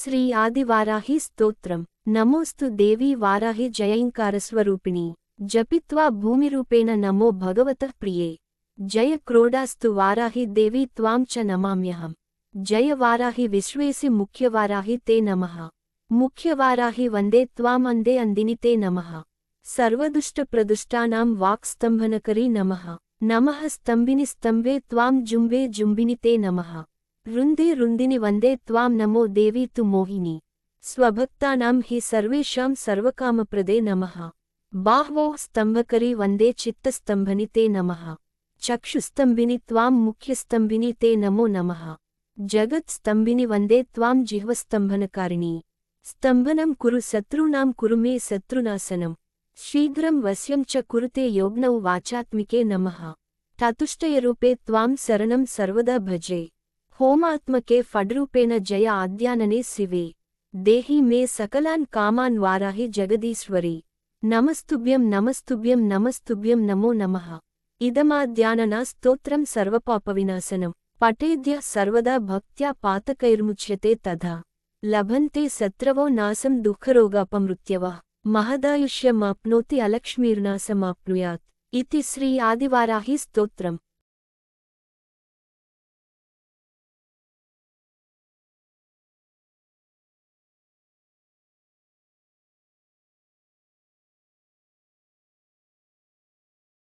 శ్రీ ఆదివారాహి స్తోత్రం. నమోస్తు దేవీ వారాహి జయైంకారస్వరూపిణి. జపిత్వా భూమిరూపేణ నమో భగవతః ప్రియే. జయ క్రోడాస్తు వారాహి దేవీ త్వాం చ నమామ్యహం. జయ వారాహి విశ్వేసి ముఖ్యవారాహి తే నమః. ముఖ్యవారాహి వందే త్వాం అందే అందిని తే నమః. సర్వదుష్టప్రదుష్టానాం వాక్స్తంభనకరీ నమః. నమః స్తంభిని స్తంభే త్వాం జుంబే జుంబిని తే నమః. రుందే రుందిని వందే త్వాం నమో దేవీ తు మోహిని. స్వభక్తానాం హి సర్వేషాం సర్వకామప్రదే నమః. బాహ్వోః స్తంభకరీ వందే చిత్తస్తంభని తే నమః. చక్షుస్తంభిని త్వాం ముఖ్యస్తంభిని తే నమో నమః. జగత్స్తంభిని వందే త్వాం జిహ్వస్తంభనకారిణీ. స్తంభనం కురు శత్రూణాం కురు మే శత్రునాశనం. శీఘ్రం వశ్యం చ కురుతే యోగ్నౌ వాచాత్మికే నమః. తతుష్టయరూపే త్వాం శరణం సర్వదా భజే. హోమాత్మకే ఫడ్రూపేణ జయ ఆద్యాననే శివే. దేహి మే సకలాన్ కామాన్ వారాహి జగదీశ్వరి. నమస్తుభ్యం నమస్తుభ్యం నమస్తుభ్యం నమో నమః. ఇదమాద్యాననా స్తోత్రం సర్వపాపవినాశనం. పఠేద్య సర్వదా భక్త్యా పాతకైర్ముచ్యతే తథా. లభంతే శత్రవో నాశం దుఃఖరోగాపమృత్యవః. మహదాయుష్యమాప్నోతి అలక్ష్మీర్నాశమాప్నుయాత్. ఇతి శ్రీ ఆదివారాహి స్తోత్రం.